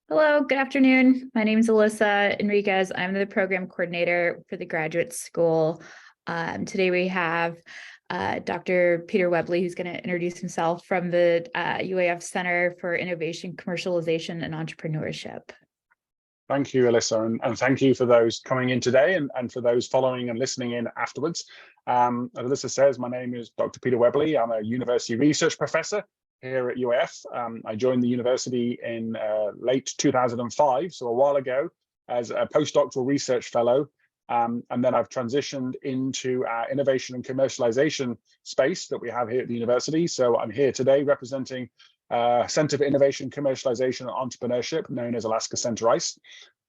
Hello, good afternoon. My name is Alyssa Enriquez. I'm the program coordinator for the graduate school. Today we have Dr. Peter Webley, who's going to introduce himself from the UAF Center for Innovation, Commercialization, and Entrepreneurship. Thank you, Alyssa, and thank you for those coming in today and for those following and listening in afterwards. As Alyssa says, my name is Dr. Peter Webley. I'm a university research professor here at UAF. I joined the university in late 2005, so a while ago, as a postdoctoral research fellow. And then I've transitioned into our innovation and commercialization space that we have here at the university. So I'm here today representing Center for Innovation, Commercialization, and Entrepreneurship, known as Alaska Center ICE.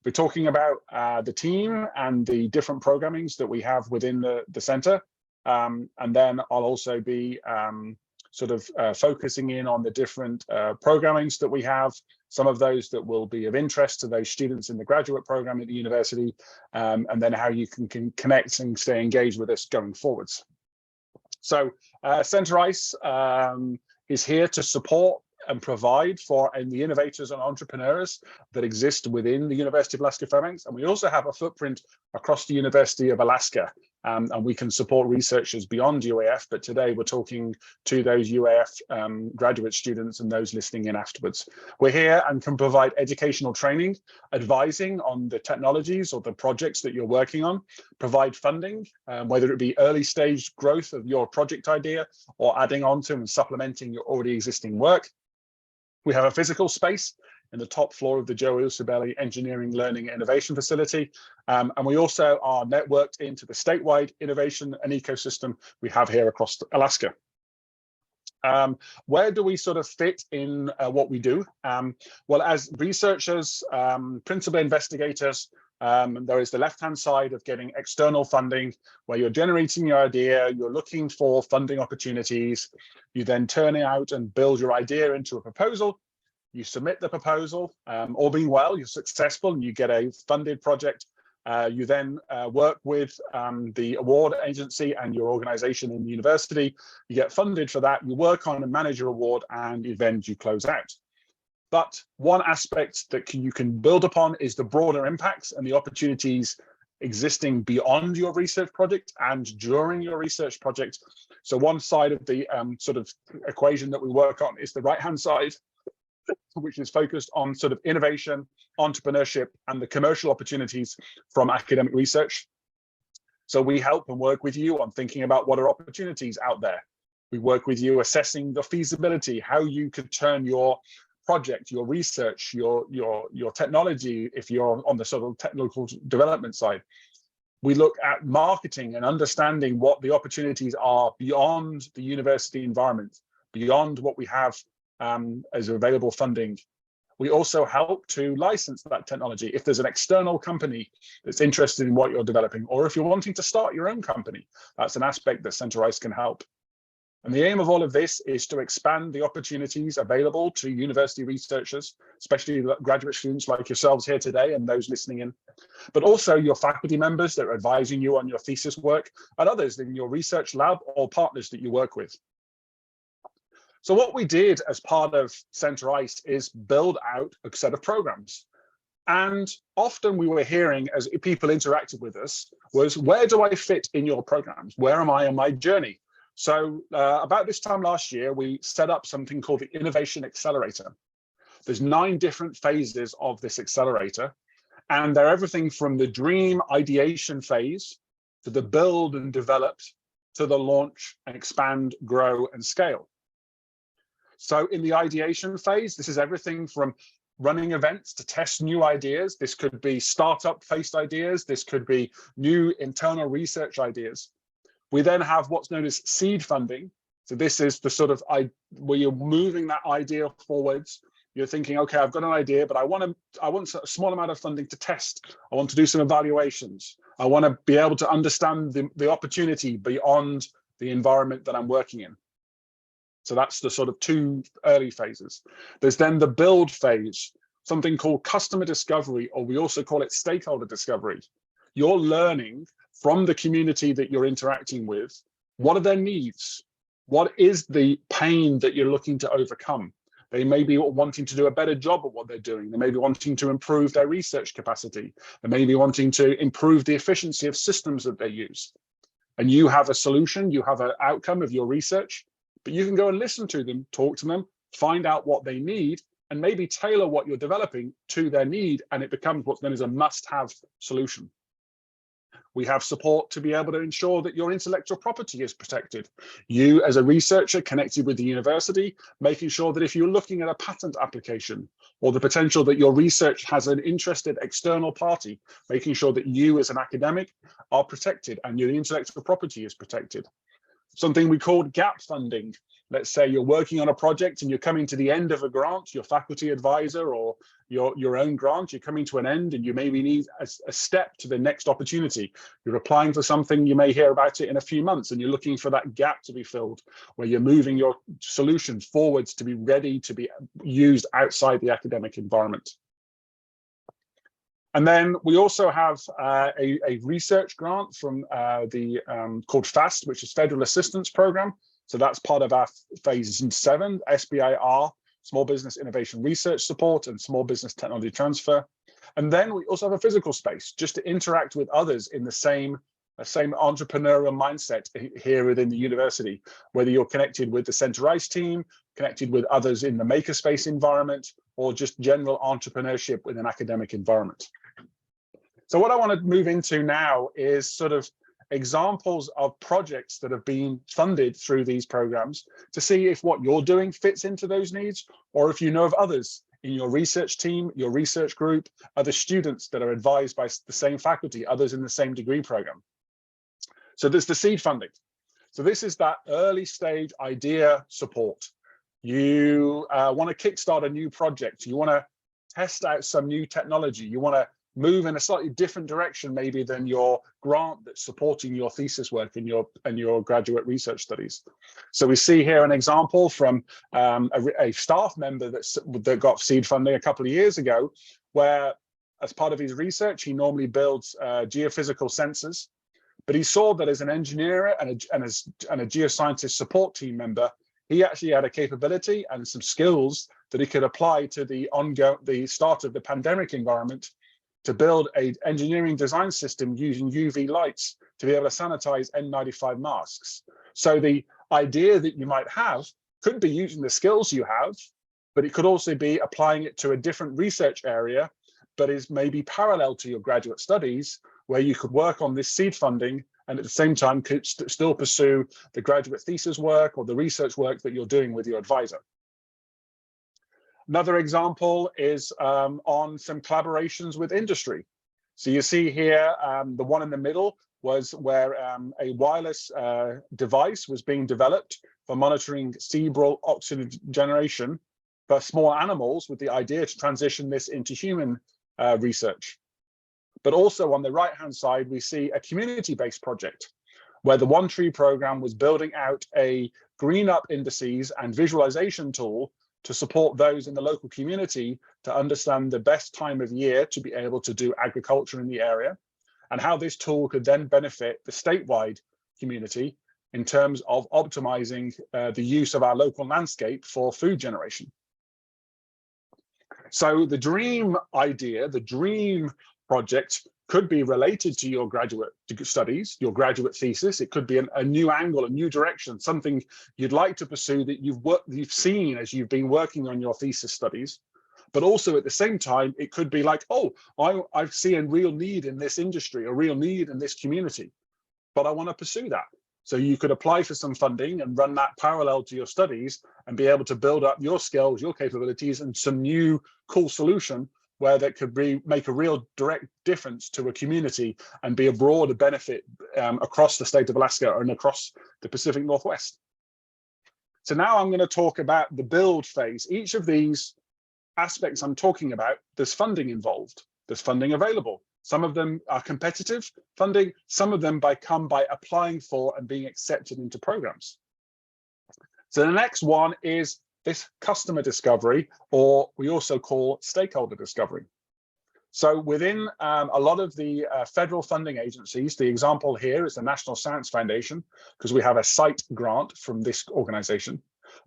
We're talking about the team and the different programmings that we have within the center. And then I'll also be focusing in on the different programmings that we have, some of those that will be of interest to those students in the graduate program at the university, and then how you can connect and stay engaged with us going forwards. So Center ICE is here to support and provide for the innovators and entrepreneurs that exist within the University of Alaska Fairbanks. And we also have a footprint across the University of Alaska, and we can support researchers beyond UAF, but today we're talking to those UAF graduate students and those listening in afterwards. We're here and can provide educational training, advising on the technologies or the projects that you're working on, provide funding, whether it be early stage growth of your project idea or adding on to and supplementing your already existing work. We have a physical space in the top floor of the Joe Usabelli Engineering, Learning, and Innovation Facility. And we also are networked into the statewide innovation and ecosystem we have here across Alaska. Where do we sort of fit in what we do? Well, as researchers, principal investigators, there is the left-hand side of getting external funding, where you're generating your idea, you're looking for funding opportunities, you then turn it out and build your idea into a proposal, you submit the proposal, all being well, you're successful and you get a funded project. You then work with the award agency and your organization in the university, you get funded for that, you work on and manage your award, and then you close out. But one aspect that you can build upon is the broader impacts and the opportunities existing beyond your research project and during your research project. So one side of the sort of equation that we work on is the right-hand side, which is focused on sort of innovation, entrepreneurship, and the commercial opportunities from academic research. So we help and work with you on thinking about what are opportunities out there. We work with you assessing the feasibility, how you could turn your project, your research, your technology, if you're on the sort of technical development side. We look at marketing and understanding what the opportunities are beyond the university environment, beyond what we have as available funding. We also help to license that technology. If there's an external company that's interested in what you're developing, or if you're wanting to start your own company, that's an aspect that Center ICE can help. And the aim of all of this is to expand the opportunities available to university researchers, especially graduate students like yourselves here today and those listening in, but also your faculty members that are advising you on your thesis work and others in your research lab or partners that you work with. So what we did as part of Center ICE is build out a set of programs. And often we were hearing, as people interacted with us, was, where do I fit in your programs? Where am I on my journey? So about this time last year, we set up something called the Innovation Accelerator. There's 9 different phases of this accelerator, and they're everything from the dream ideation phase to the build and develop to the launch and expand, grow, and scale. So in the ideation phase, this is everything from running events to test new ideas. This could be startup-faced ideas. This could be new internal research ideas. We then have what's known as seed funding. So this is the sort of where you're moving that idea forwards. You're thinking, okay, I've got an idea, but I want a small amount of funding to test. I want to do some evaluations. I want to be able to understand the opportunity beyond the environment that I'm working in. So that's the sort of 2 early phases. There's then the build phase, something called customer discovery, or we also call it stakeholder discovery. You're learning from the community that you're interacting with, what are their needs? What is the pain that you're looking to overcome? They may be wanting to do a better job at what they're doing. They may be wanting to improve their research capacity. They may be wanting to improve the efficiency of systems that they use. And you have a solution, you have an outcome of your research, but you can go and listen to them, talk to them, find out what they need, and maybe tailor what you're developing to their need, and it becomes what's known as a must-have solution. We have support to be able to ensure that your intellectual property is protected. You, as a researcher connected with the university, making sure that if you're looking at a patent application or the potential that your research has an interested external party, making sure that you as an academic are protected and your intellectual property is protected. Something we called gap funding. Let's say you're working on a project and you're coming to the end of a grant, your faculty advisor or your own grant, you're coming to an end and you maybe need a step to the next opportunity. You're applying for something, you may hear about it in a few months and you're looking for that gap to be filled, where you're moving your solution forwards to be ready to be used outside the academic environment. And then we also have a research grant from called FAST, which is Federal Assistance Program. So that's part of our phase 7, SBIR, Small Business Innovation Research Support and Small Business Technology Transfer. And then we also have a physical space just to interact with others in the same entrepreneurial mindset here within the university, whether you're connected with the Center ICE team, connected with others in the makerspace environment, or just general entrepreneurship with an academic environment. So what I want to move into now is sort of examples of projects that have been funded through these programs to see if what you're doing fits into those needs, or if you know of others in your research team, your research group, other students that are advised by the same faculty, others in the same degree program. So there's the seed funding. So this is that early stage idea support. You want to kickstart a new project. You want to test out some new technology. You want to move in a slightly different direction maybe than your grant that's supporting your thesis work and your graduate research studies. So we see here an example from a staff member that got seed funding a couple of years ago, where as part of his research, he normally builds geophysical sensors, but he saw that as an engineer and a geoscientist support team member, he actually had a capability and some skills that he could apply to the start of the pandemic environment to build an engineering design system using UV lights to be able to sanitize N95 masks. So the idea that you might have could be using the skills you have, but it could also be applying it to a different research area, but is maybe parallel to your graduate studies, where you could work on this seed funding and at the same time could still pursue the graduate thesis work or the research work that you're doing with your advisor. Another example is on some collaborations with industry. So you see here, the one in the middle was where a wireless device was being developed for monitoring cerebral oxygen generation for small animals, with the idea to transition this into human research. But also on the right-hand side, we see a community-based project where the One Tree program was building out a green up indices and visualization tool to support those in the local community to understand the best time of year to be able to do agriculture in the area, and how this tool could then benefit the statewide community in terms of optimizing the use of our local landscape for food generation. So the dream idea, the dream project could be related to your graduate studies, your graduate thesis. It could be a new angle, a new direction, something you'd like to pursue that you've seen as you've been working on your thesis studies. But also at the same time, it could be like, oh, I see a real need in this industry, a real need in this community, but I want to pursue that. So you could apply for some funding and run that parallel to your studies and be able to build up your skills, your capabilities, and some new cool solution where that could make a real direct difference to a community and be a broader benefit across the state of Alaska and across the Pacific Northwest. So now I'm going to talk about the build phase. Each of these aspects I'm talking about, there's funding involved, there's funding available. Some of them are competitive funding, some of them come by applying for and being accepted into programs. So the next one is this customer discovery, or we also call stakeholder discovery. So within a lot of the federal funding agencies, the example here is the National Science Foundation, because we have a site grant from this organization.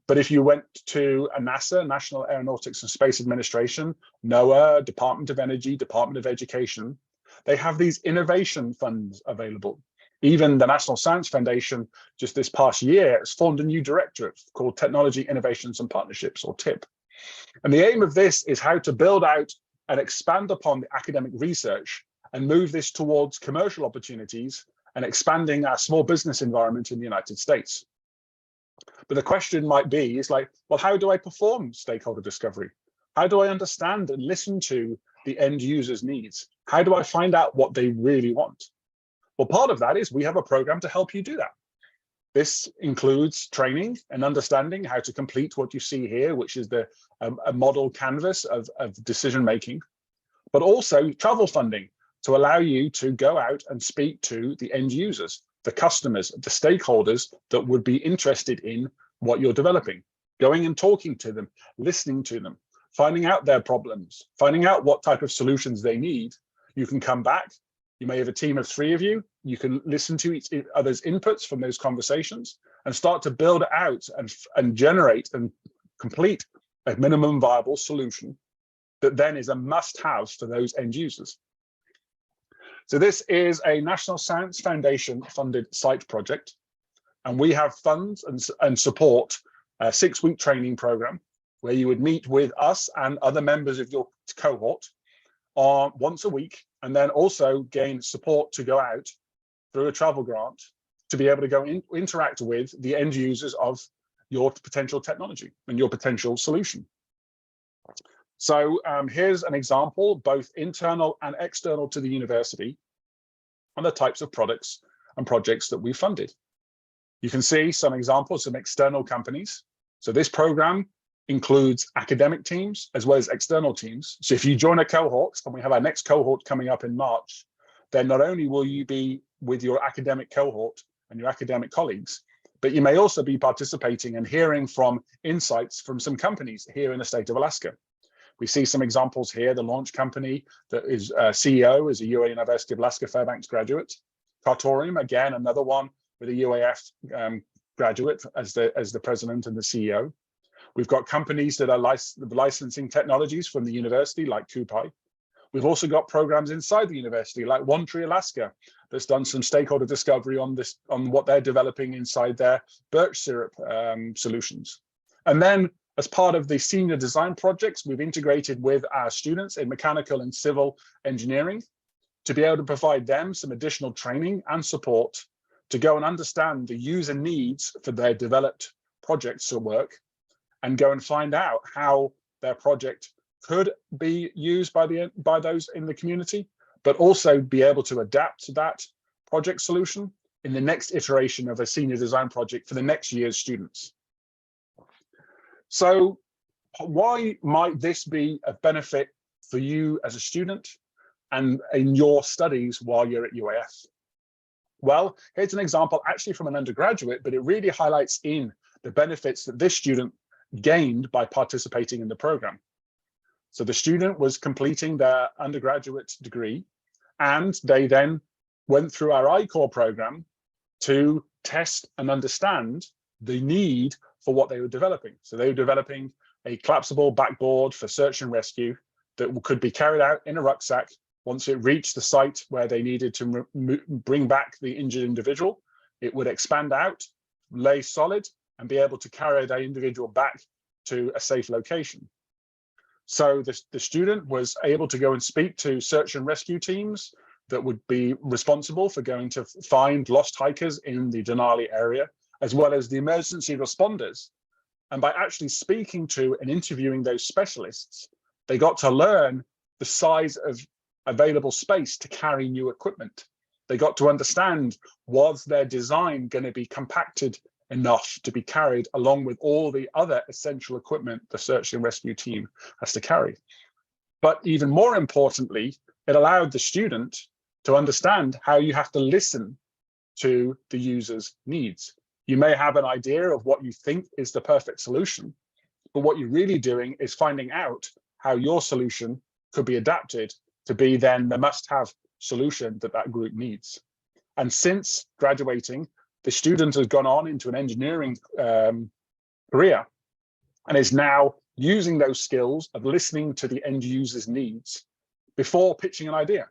But if you went to a NASA, National Aeronautics and Space Administration, NOAA, Department of Energy, Department of Education, they have these innovation funds available. Even the National Science Foundation, just this past year, has formed a new directorate called Technology Innovations and Partnerships, or TIP. And the aim of this is how to build out and expand upon the academic research and move this towards commercial opportunities and expanding our small business environment in the United States. But the question might be, is like, well, how do I perform stakeholder discovery? How do I understand and listen to the end user's needs? How do I find out what they really want? Well, part of that is we have a program to help you do that. This includes training and understanding how to complete what you see here, which is a model canvas of decision making, but also travel funding to allow you to go out and speak to the end users, the customers, the stakeholders that would be interested in what you're developing, going and talking to them, listening to them, finding out their problems, finding out what type of solutions they need. You can come back. You may have a team of 3 of you. You can listen to each other's inputs from those conversations and start to build out and generate and complete a minimum viable solution that then is a must-have for those end users. So this is a National Science Foundation funded site project, and we have funds and support a 6-week training program where you would meet with us and other members of your cohort once a week, and then also gain support to go out through a travel grant to be able to go interact with the end users of your potential technology and your potential solution. So here's an example, both internal and external to the university, on the types of products and projects that we funded. You can see some examples of external companies. So this program includes academic teams as well as external teams. So if you join a cohort, and we have our next cohort coming up in March, then not only will you be with your academic cohort and your academic colleagues, but you may also be participating and hearing from insights from some companies here in the state of Alaska. We see some examples here. The launch company that is CEO is a University of Alaska Fairbanks graduate. Cartorium, again, another one with a UAF graduate as the president and the CEO. We've got companies that are licensing technologies from the university, like Kupai. We've also got programs inside the university, like One Tree Alaska, that's done some stakeholder discovery on what they're developing inside their birch syrup solutions. And then, as part of the senior design projects, we've integrated with our students in mechanical and civil engineering to be able to provide them some additional training and support to go and understand the user needs for their developed projects to work, and go and find out how their project could be used by those in the community, but also be able to adapt to that project solution in the next iteration of a senior design project for the next year's students. So why might this be of benefit for you as a student and in your studies while you're at UAF? Well, here's an example actually from an undergraduate, but it really highlights in the benefits that this student gained by participating in the program. So the student was completing their undergraduate degree, and they then went through our I-Core program to test and understand the need for what they were developing. So they were developing a collapsible backboard for search and rescue that could be carried out in a rucksack once it reached the site where they needed to bring back the injured individual. It would expand out, lay solid, and be able to carry that individual back to a safe location. So the student was able to go and speak to search and rescue teams that would be responsible for going to find lost hikers in the Denali area, as well as the emergency responders. And by actually speaking to and interviewing those specialists, they got to learn the size of available space to carry new equipment. They got to understand, was their design going to be compacted enough to be carried along with all the other essential equipment the search and rescue team has to carry. But even more importantly, it allowed the student to understand how you have to listen to the user's needs. You may have an idea of what you think is the perfect solution, but what you're really doing is finding out how your solution could be adapted to be then the must-have solution that that group needs. And since graduating, the student has gone on into an engineering career, and is now using those skills of listening to the end user's needs before pitching an idea,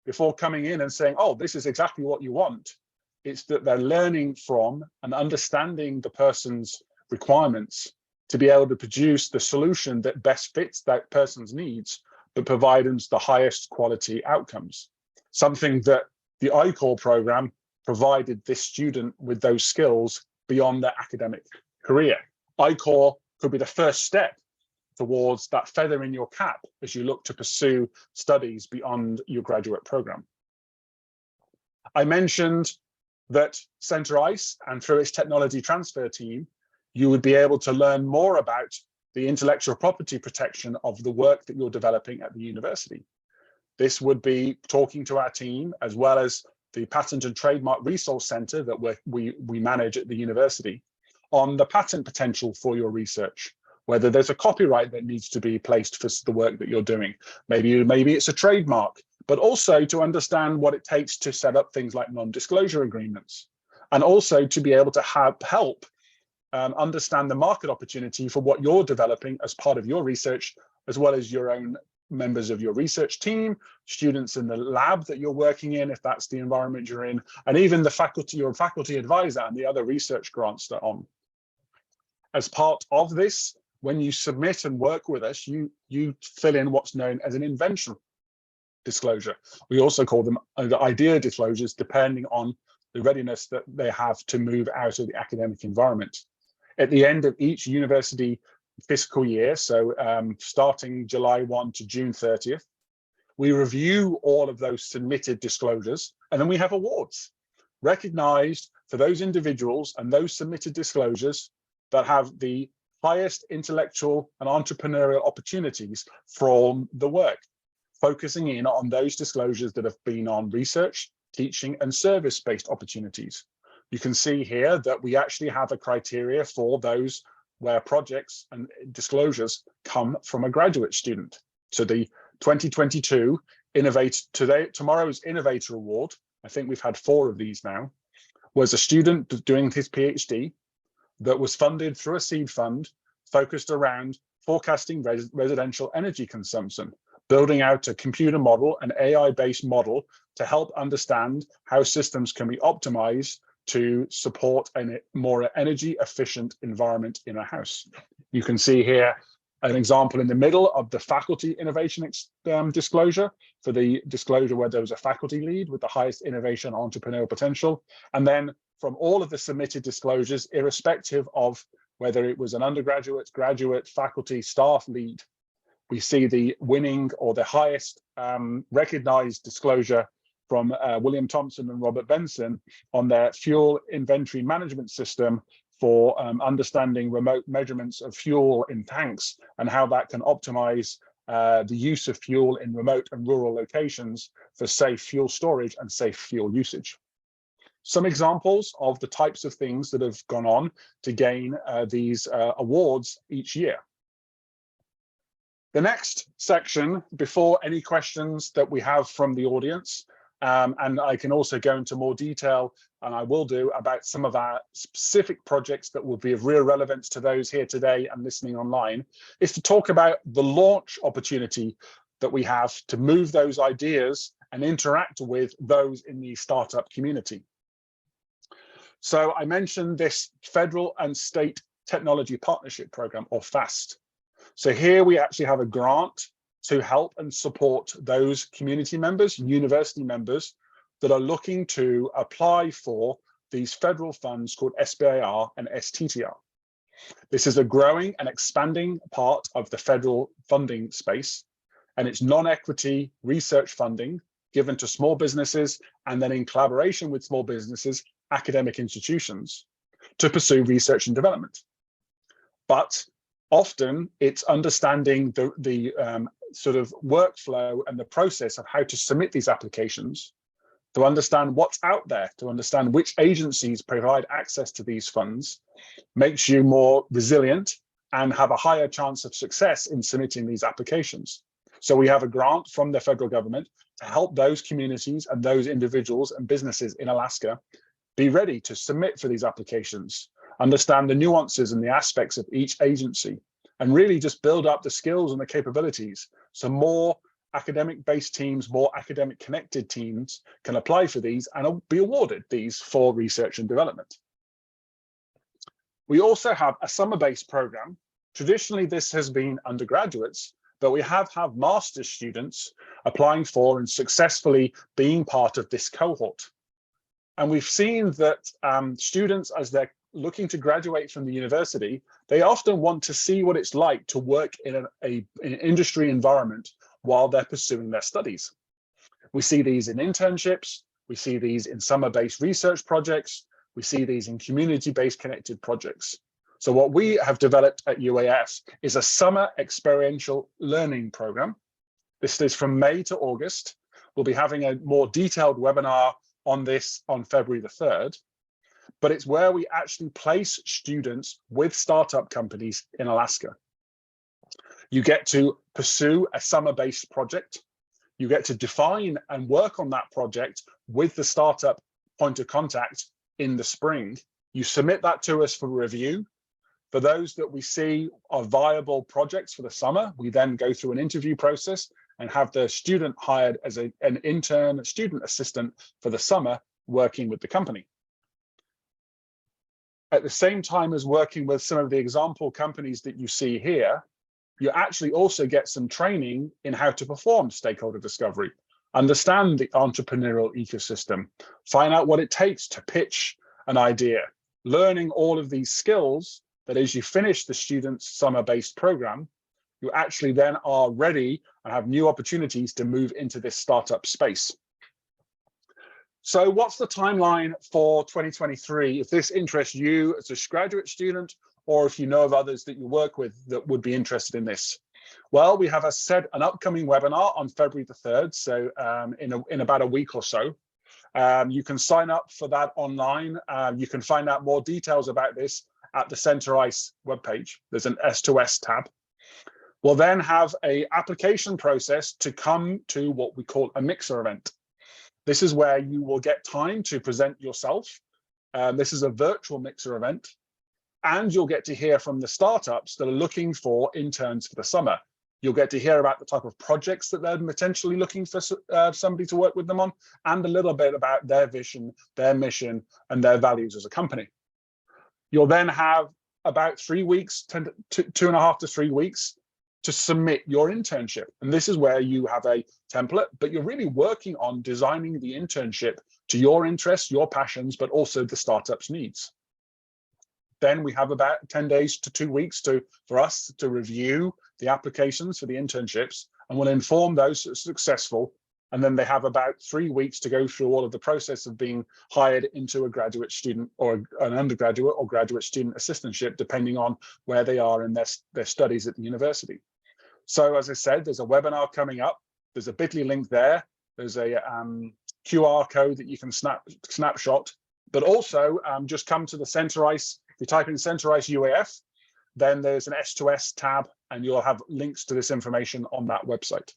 before coming in and saying, oh, this is exactly what you want. It's that they're learning from and understanding the person's requirements to be able to produce the solution that best fits that person's needs, but provides the highest quality outcomes. Something that the I-Core program provided this student with those skills beyond their academic career. I-Core could be the first step towards that feather in your cap as you look to pursue studies beyond your graduate program. I mentioned that Centre ICE and through its technology transfer team, you would be able to learn more about the intellectual property protection of the work that you're developing at the university. This would be talking to our team, as well as the Patent and Trademark Resource Centre that we manage at the university, on the patent potential for your research, whether there's a copyright that needs to be placed for the work that you're doing. Maybe it's a trademark, but also to understand what it takes to set up things like non-disclosure agreements, and also to be able to help understand the market opportunity for what you're developing as part of your research, as well as your own members of your research team, students in the lab that you're working in, if that's the environment you're in, and even the faculty, your faculty advisor and the other research grants that are on. As part of this, when you submit and work with us, you fill in what's known as an invention disclosure. We also call them idea disclosures, depending on the readiness that they have to move out of the academic environment. At the end of each university fiscal year, so starting July 1 to June 30th, we review all of those submitted disclosures, and then we have awards recognized for those individuals and those submitted disclosures that have the highest intellectual and entrepreneurial opportunities from the work, focusing in on those disclosures that have been on research, teaching, and service-based opportunities. You can see here that we actually have a criteria for those where projects and disclosures come from a graduate student. So the 2022 tomorrow's Innovator Award, I think we've had 4 of these now, was a student doing his PhD that was funded through a seed fund focused around forecasting residential energy consumption, building out a computer model, an AI-based model to help understand how systems can be optimized to support a more energy efficient environment in a house. You can see here an example in the middle of the faculty innovation disclosure, for the disclosure where there was a faculty lead with the highest innovation entrepreneurial potential. And then from all of the submitted disclosures, irrespective of whether it was an undergraduate, graduate, faculty, staff lead, we see the winning or the highest recognized disclosure from William Thompson and Robert Benson on their fuel inventory management system for understanding remote measurements of fuel in tanks and how that can optimize the use of fuel in remote and rural locations for safe fuel storage and safe fuel usage. Some examples of the types of things that have gone on to gain these awards each year. The next section, before any questions that we have from the audience, and I can also go into more detail, and I will do, about some of our specific projects that will be of real relevance to those here today and listening online, is to talk about the launch opportunity that we have to move those ideas and interact with those in the startup community. So I mentioned this Federal and State Technology Partnership Program, or FAST. So here we actually have a grant to help and support those community members, university members, that are looking to apply for these federal funds called SBIR and STTR. This is a growing and expanding part of the federal funding space, and it's non-equity research funding given to small businesses, and then in collaboration with small businesses, academic institutions, to pursue research and development. But often it's understanding the sort of workflow and the process of how to submit these applications, to understand what's out there, to understand which agencies provide access to these funds, makes you more resilient and have a higher chance of success in submitting these applications. So we have a grant from the federal government to help those communities and those individuals and businesses in Alaska be ready to submit for these applications. understand the nuances and the aspects of each agency, and really just build up the skills and the capabilities so more academic-based teams, more academic-connected teams can apply for these and be awarded these for research and development. We also have a summer-based program. Traditionally, this has been undergraduates, but we have master's students applying for and successfully being part of this cohort. And we've seen that students, as they're looking to graduate from the university, they often want to see what it's like to work in an industry environment while they're pursuing their studies. We see these in internships, we see these in summer-based research projects, we see these in community-based connected projects. So what we have developed at UAF is a summer experiential learning program. This is from May to August. We'll be having a more detailed webinar on this on February the 3rd, but it's where we actually place students with startup companies in Alaska. You get to pursue a summer-based project. You get to define and work on that project with the startup point of contact in the spring. You submit that to us for review. For those that we see are viable projects for the summer, we then go through an interview process and have the student hired as an intern, a student assistant for the summer, working with the company. At the same time as working with some of the example companies that you see here, you actually also get some training in how to perform stakeholder discovery, understand the entrepreneurial ecosystem, find out what it takes to pitch an idea, learning all of these skills that as you finish the student's summer-based program, you actually then are ready and have new opportunities to move into this startup space. So what's the timeline for 2023? If this interests you as a graduate student, or if you know of others that you work with that would be interested in this? Well, we have an upcoming webinar on February the 3rd, so in about a week or so. You can sign up for that online. You can find out more details about this at the Center ICE webpage. There's an S2S tab. We'll then have an application process to come to what we call a mixer event. This is where you will get time to present yourself. This is a virtual mixer event, and you'll get to hear from the startups that are looking for interns for the summer. You'll get to hear about the type of projects that they're potentially looking for somebody to work with them on, and a little bit about their vision, their mission, and their values as a company. You'll then have about 3 weeks, 2.5 to 3 weeks to submit your internship. And this is where you have a template, but you're really working on designing the internship to your interests, your passions, but also the startup's needs. Then we have about 10 days to 2 weeks for us to review the applications for the internships, and we'll inform those that are successful. And then they have about 3 weeks to go through all of the process of being hired into a graduate student or an undergraduate or graduate student assistantship, depending on where they are in their studies at the university. So as I said, there's a webinar coming up. There's a bit.ly link there. There's a QR code that you can snapshot, but also just come to the Center ICE. If you type in Center ICE UAF, then there's an S2S tab, and you'll have links to this information on that website.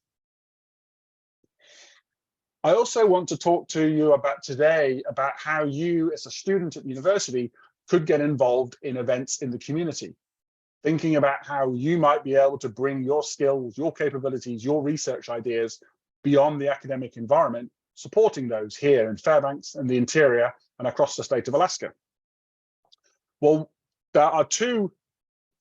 I also want to talk to you today about how you, as a student at the university, could get involved in events in the community. Thinking about how you might be able to bring your skills, your capabilities, your research ideas beyond the academic environment, supporting those here in Fairbanks and the interior and across the state of Alaska. Well, there are 2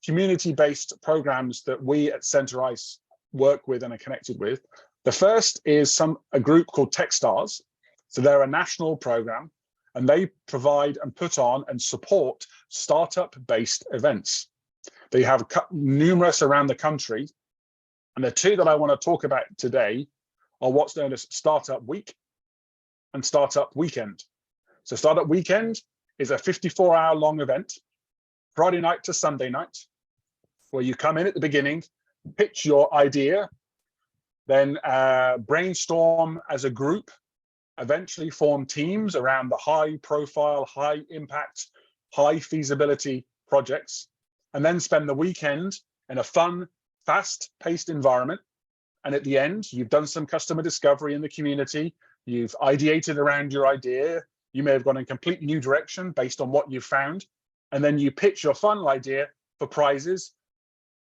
community-based programs that we at Center ICE work with and are connected with. The first is a group called Techstars. So they're a national program, and they provide and put on and support startup-based events. They have numerous around the country, and the 2 that I want to talk about today are what's known as Startup Week and Startup Weekend. So Startup Weekend is a 54-hour-long event, Friday night to Sunday night, where you come in at the beginning, pitch your idea, then brainstorm as a group, eventually form teams around the high-profile, high-impact, high-feasibility projects, and then spend the weekend in a fun, fast-paced environment. And at the end, you've done some customer discovery in the community, you've ideated around your idea, you may have gone in a completely new direction based on what you've found, and then you pitch your funnel idea for prizes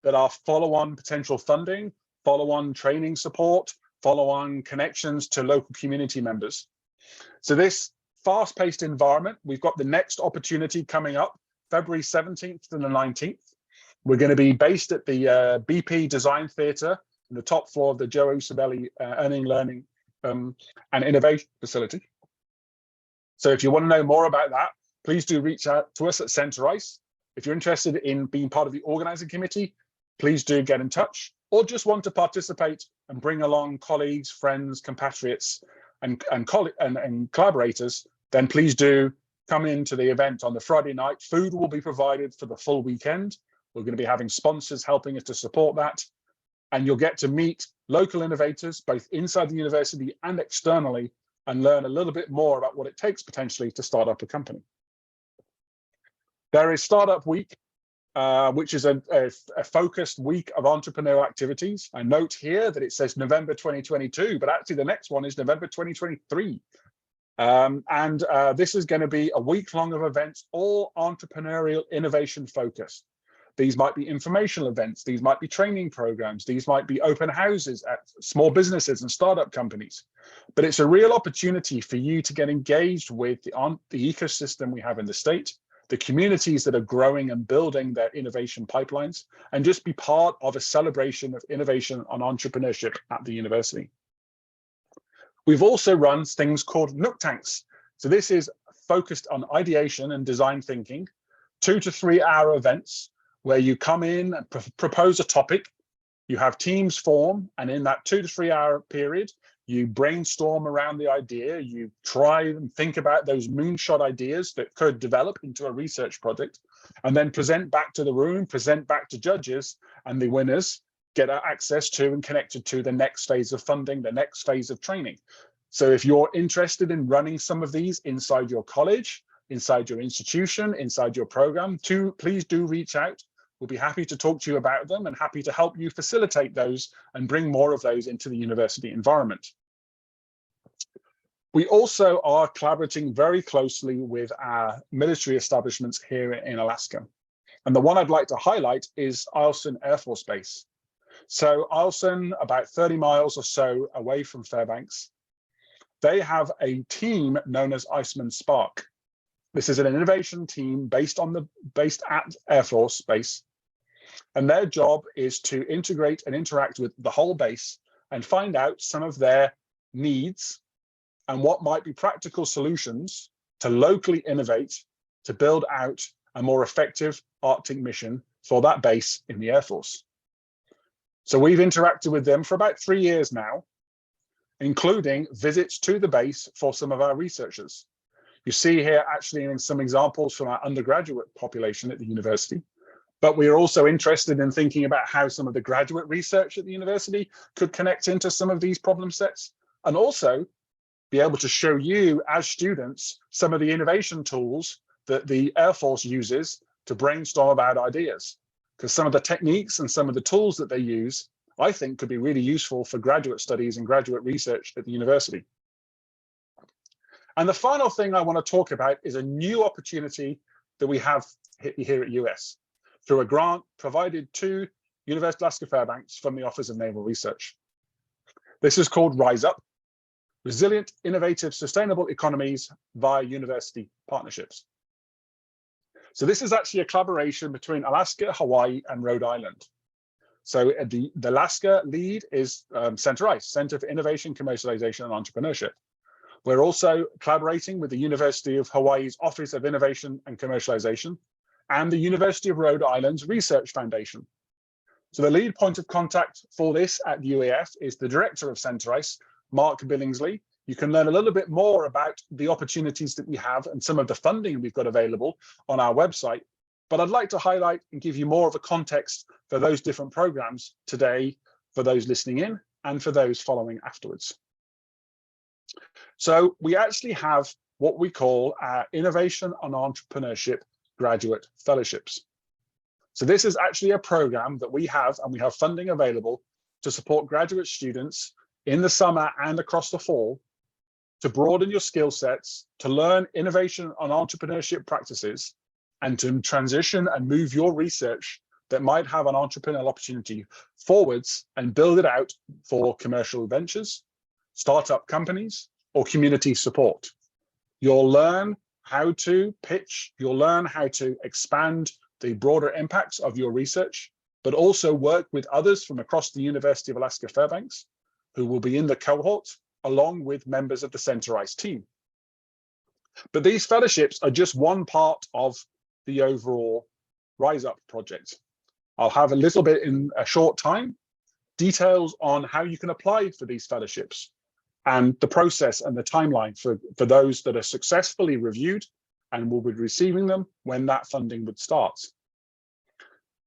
that are follow-on potential funding, follow-on training support, follow-on connections to local community members. So this fast-paced environment, we've got the next opportunity coming up, February 17th to the 19th. We're going to be based at the BP Design Theatre in the top floor of the Joe Usabelli Learning and Innovation Facility. So if you want to know more about that, please do reach out to us at Center Ice. If you're interested in being part of the organizing committee, please do get in touch, or just want to participate and bring along colleagues, friends, compatriots, and collaborators, then please do come into the event on the Friday night. Food will be provided for the full weekend. We're going to be having sponsors helping us to support that. And you'll get to meet local innovators, both inside the university and externally, and learn a little bit more about what it takes potentially to start up a company. There is Startup Week, which is a focused week of entrepreneurial activities. I note here that it says November 2022, but actually the next one is November 2023. This is going to be a week long of events, all entrepreneurial innovation focused. These might be informational events, these might be training programs, these might be open houses at small businesses and startup companies. But it's a real opportunity for you to get engaged with the ecosystem we have in the state, the communities that are growing and building their innovation pipelines, and just be part of a celebration of innovation and entrepreneurship at the university. We've also run things called Nook Tanks. So this is focused on ideation and design thinking, 2 to 3 hour events where you come in and propose a topic, you have teams form, and in that 2 to 3 hour period, you brainstorm around the idea, you try and think about those moonshot ideas that could develop into a research project, and then present back to the room, present back to judges, and the winners get access to and connected to the next phase of funding, the next phase of training. So if you're interested in running some of these inside your college, inside your institution, inside your program, please do reach out. We'll be happy to talk to you about them and happy to help you facilitate those and bring more of those into the university environment. We also are collaborating very closely with our military establishments here in Alaska. And the one I'd like to highlight is Eielson Air Force Base. So Eielson, about 30 miles or so away from Fairbanks, they have a team known as Iceman Spark. This is an innovation team based at Air Force Base. And their job is to integrate and interact with the whole base and find out some of their needs and what might be practical solutions to locally innovate, to build out a more effective Arctic mission for that base in the Air Force. So we've interacted with them for about 3 years now, including visits to the base for some of our researchers. You see here actually some examples from our undergraduate population at the university, but we are also interested in thinking about how some of the graduate research at the university could connect into some of these problem sets, and also be able to show you as students some of the innovation tools that the Air Force uses to brainstorm about ideas. Because some of the techniques and some of the tools that they use, I think, could be really useful for graduate studies and graduate research at the university. And the final thing I want to talk about is a new opportunity that we have here at US through a grant provided to University of Alaska Fairbanks from the Office of Naval Research. This is called Rise Up, Resilient, Innovative, Sustainable Economies via University Partnerships. So this is actually a collaboration between Alaska, Hawaii, and Rhode Island. So the Alaska lead is Center ICE, Center for Innovation, Commercialization, and Entrepreneurship. We're also collaborating with the University of Hawaii's Office of Innovation and Commercialization and the University of Rhode Island's Research Foundation. So the lead point of contact for this at UAF is the director of Center ICE, Mark Billingsley. You can learn a little bit more about the opportunities that we have and some of the funding we've got available on our website. But I'd like to highlight and give you more of a context for those different programs today, for those listening in and for those following afterwards. So we actually have what we call our Innovation and Entrepreneurship Graduate Fellowships. So this is actually a program that we have, and we have funding available to support graduate students in the summer and across the fall to broaden your skill sets, to learn innovation and entrepreneurship practices, and to transition and move your research that might have an entrepreneurial opportunity forwards and build it out for commercial ventures, startup companies, or community support. You'll learn how to pitch, you'll learn how to expand the broader impacts of your research, but also work with others from across the University of Alaska Fairbanks who will be in the cohort, along with members of the CenterICE team. But these fellowships are just one part of the overall Rise Up project. I'll have a little bit in a short time, details on how you can apply for these fellowships and the process and the timeline for those that are successfully reviewed and will be receiving them when that funding would start.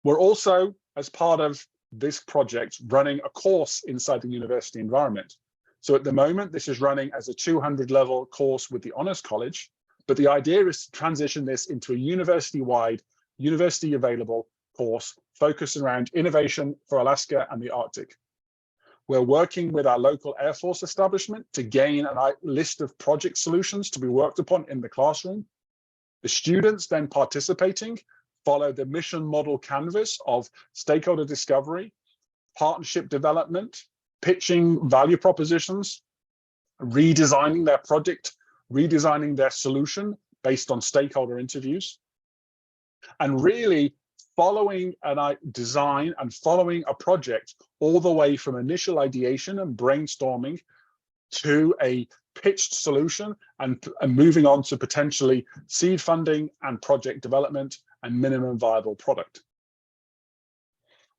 We're also, as part of this project, running a course inside the university environment. So at the moment, this is running as a 200 level course with the Honors College, but the idea is to transition this into a university-wide, university available course focused around innovation for Alaska and the Arctic. We're working with our local Air Force establishment to gain a list of project solutions to be worked upon in the classroom. The students then participating follow the mission model canvas of stakeholder discovery, partnership development, pitching value propositions, redesigning their project, redesigning their solution based on stakeholder interviews, and really following a design and following a project all the way from initial ideation and brainstorming to a pitched solution and moving on to potentially seed funding and project development and minimum viable product.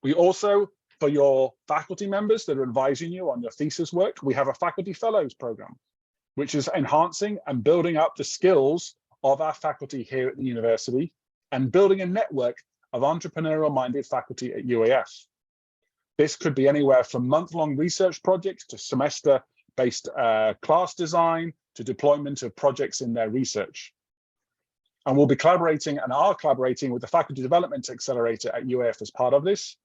We also, for your faculty members that are advising you on your thesis work, we have a faculty fellows program, which is enhancing and building up the skills of our faculty here at the university and building a network of entrepreneurial-minded faculty at UAF. This could be anywhere from month-long research projects to semester-based class design to deployment of projects in their research. And we'll be collaborating and are collaborating with the Faculty Development Accelerator at UAF as part of this,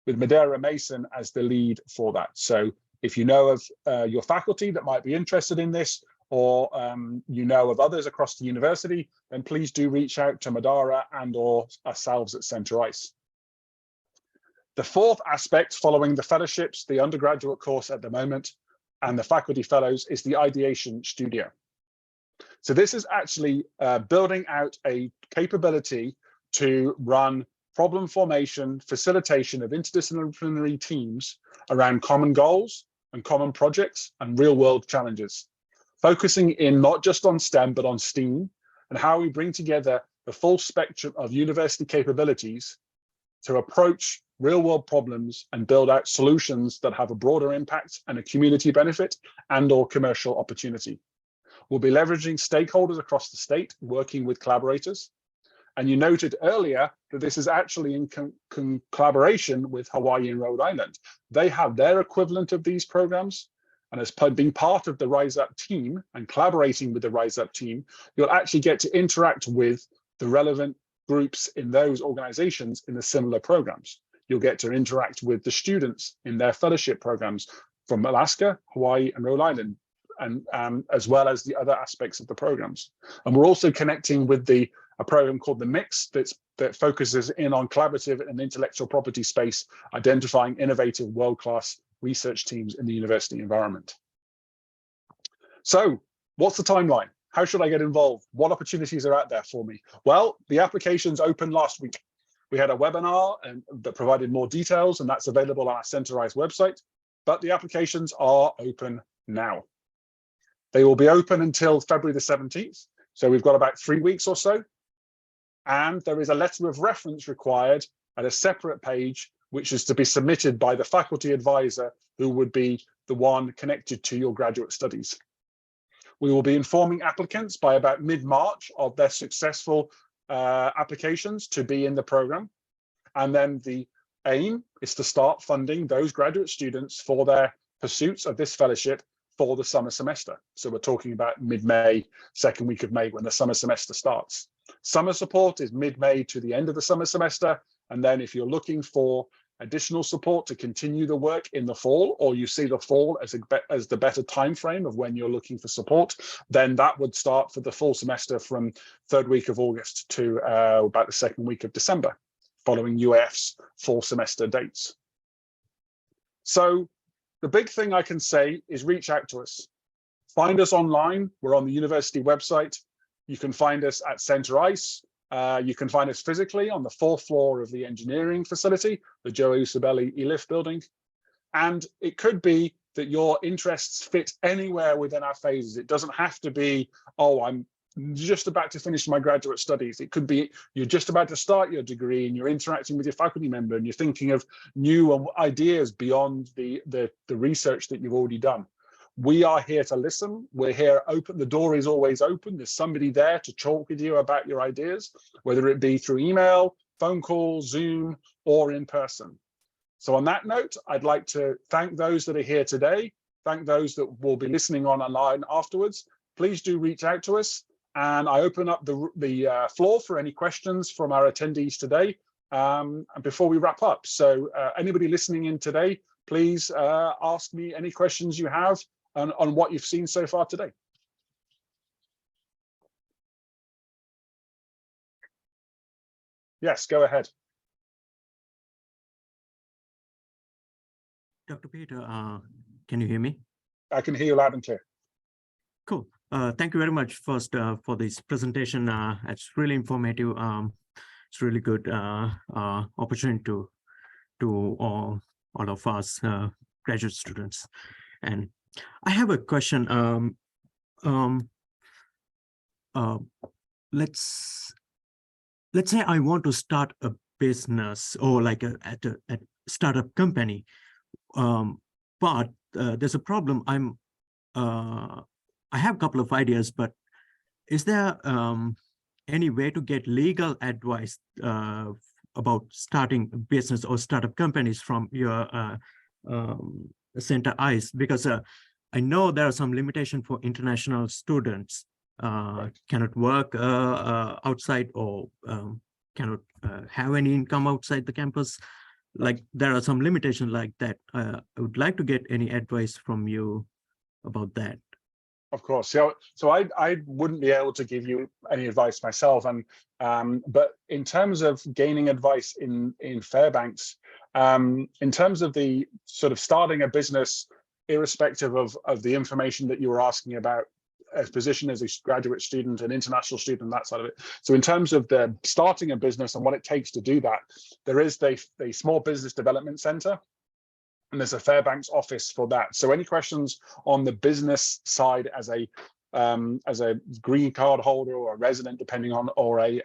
with Madeira Mason as the lead for that. So if you know of your faculty that might be interested in this, or you know of others across the university, then please do reach out to Madeira and or ourselves at CenterICE. The fourth aspect following the fellowships, the undergraduate course at the moment, and the faculty fellows is the ideation studio. So this is actually building out a capability to run problem formation, facilitation of interdisciplinary teams around common goals and common projects and real world challenges, focusing in not just on STEM, but on STEAM, and how we bring together the full spectrum of university capabilities to approach real world problems and build out solutions that have a broader impact and a community benefit and or commercial opportunity. We'll be leveraging stakeholders across the state, working with collaborators. And you noted earlier that this is actually in collaboration with Hawaii and Rhode Island. They have their equivalent of these programs. And as being part of the Rise Up team and collaborating with the Rise Up team, you'll actually get to interact with the relevant groups in those organizations in the similar programs. You'll get to interact with the students in their fellowship programs from Alaska, Hawaii, and Rhode Island, and as well as the other aspects of the programs. And we're also connecting with a program called The Mix that focuses in on collaborative and intellectual property space, identifying innovative world-class research teams in the university environment. So what's the timeline? How should I get involved? What opportunities are out there for me? Well, the applications opened last week. We had a webinar that provided more details, and that's available on our CenterICE website, but the applications are open now. They will be open until February the 17th. So we've got about 3 weeks or so. And there is a letter of reference required at a separate page, which is to be submitted by the faculty advisor, who would be the one connected to your graduate studies. We will be informing applicants by about mid-March of their successful applications to be in the program. And then the aim is to start funding those graduate students for their pursuits of this fellowship for the summer semester. So we're talking about mid-May, second week of May, when the summer semester starts. Summer support is mid-May to the end of the summer semester. And then if you're looking for additional support to continue the work in the fall, or you see the fall as the better time frame of when you're looking for support, then that would start for the full semester from 3rd week of August to about the 2nd week of December, following UAF's full semester dates. So the big thing I can say is reach out to us. Find us online. We're on the university website. You can find us at Center ICE. You can find us physically on the 4th floor of the engineering facility, the Joe Usabelli E-Lift building. And it could be that your interests fit anywhere within our phases. It doesn't have to be, oh, I'm just about to finish my graduate studies. It could be you're just about to start your degree and you're interacting with your faculty member and you're thinking of new ideas beyond the research that you've already done. We are here to listen. We're here open. The door is always open. There's somebody there to talk with you about your ideas, whether it be through email, phone call, Zoom, or in person. So on that note, I'd like to thank those that are here today, thank those that will be listening online afterwards. Please do reach out to us. And I open up the floor for any questions from our attendees today before we wrap up. So anybody listening in today, please ask me any questions you have on what you've seen so far today. Yes, go ahead. Dr. Peter, can you hear me? I can hear you loud and clear. Cool. Thank you very much first for this presentation. It's really informative. It's really good opportunity to all of us graduate students. And I have a question. Let's say I want to start a business or like at a startup company, but there's a problem. I have a couple of ideas, but is there any way to get legal advice about starting a business or startup companies from your Center ICE? Because I know there are some limitations for international students, cannot work outside or cannot have any income outside the campus. Like there are some limitations like that. I would like to get any advice from you about that. Of course. So I wouldn't be able to give you any advice myself. But in terms of gaining advice in Fairbanks, in terms of the sort of starting a business, irrespective of the information that you were asking about, a position as a graduate student, an international student, that side of it. So in terms of the starting a business and what it takes to do that, there is the Small Business Development Center. And there's a Fairbanks office for that. So any questions on the business side as a green card holder or a resident, depending on, or a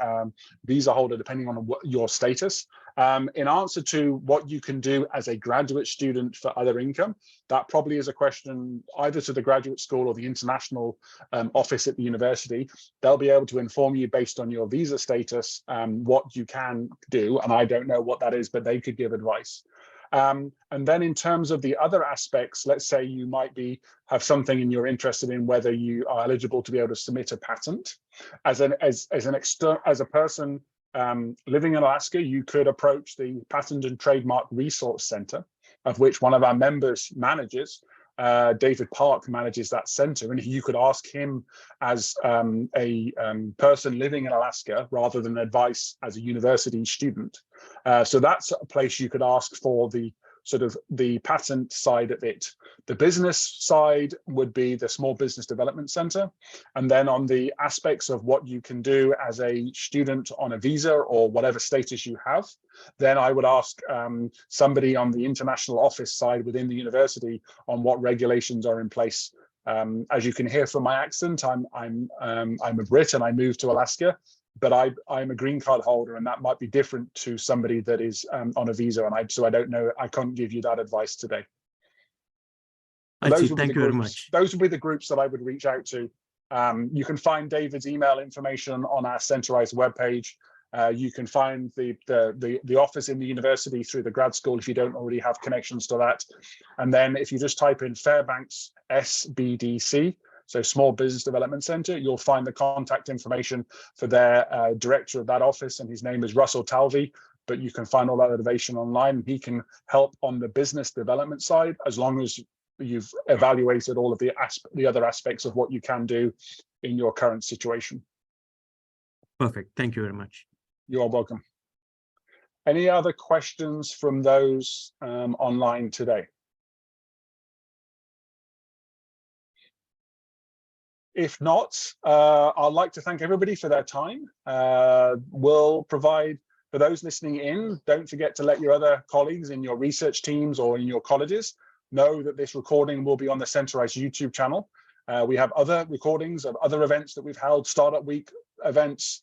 visa holder, depending on your status, in answer to what you can do as a graduate student for other income, that probably is a question either to the graduate school or the international office at the university. They'll be able to inform you based on your visa status what you can do. And I don't know what that is, but they could give advice. And then in terms of the other aspects, let's say you might have something and you're interested in whether you are eligible to be able to submit a patent. As a person living in Alaska, you could approach the Patent and Trademark Resource Center, of which one of our members manages. David Park manages that center, and you could ask him as a person living in Alaska rather than advice as a university student. So that's a place you could ask for the sort of the patent side of it. The business side would be the Small Business Development Center. And then on the aspects of what you can do as a student on a visa or whatever status you have, then I would ask somebody on the international office side within the university on what regulations are in place. As you can hear from my accent, I'm a Brit and I moved to Alaska, but I'm a green card holder, and that might be different to somebody that is on a visa, and so I don't know. I can't give you that advice today. I see. Thank you very much. Those would be the groups that I would reach out to. You can find David's email information on our Centerize webpage. You can find the office in the university through the grad school if you don't already have connections to that. And then if you just type in Fairbanks SBDC, so Small Business Development Center, you'll find the contact information for their director of that office, and his name is Russell Talvey. but you can find all that innovation online. He can help on the business development side, as long as you've evaluated all of the other aspects of what you can do in your current situation. Perfect. Thank you very much. You are welcome. Any other questions from those online today? If not, I'd like to thank everybody for their time. We'll provide, for those listening in, don't forget to let your other colleagues in your research teams or in your colleges know that this recording will be on the Centerice YouTube channel. We have other recordings of other events that we've held, Startup Week events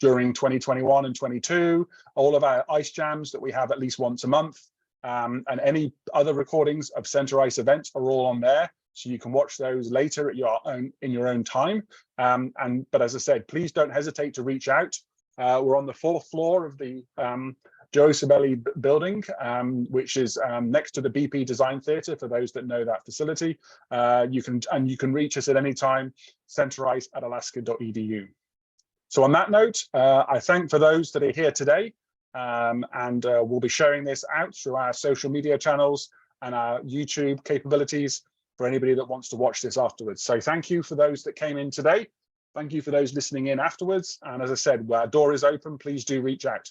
during 2021 and 22, all of our ICE jams that we have at least once a month, and any other recordings of Centerice events are all on there. So you can watch those later at in your own time. But as I said, please don't hesitate to reach out. We're on the 4th floor of the Joe Sibeli building, which is next to the BP Design Theatre, for those that know that facility. You can reach us at any time, centerice@alaska.edu. So on that note, I thank for those that are here today, and we'll be sharing this out through our social media channels and our YouTube capabilities for anybody that wants to watch this afterwards. So thank you for those that came in today. Thank you for those listening in afterwards. And as I said, our door is open. Please do reach out.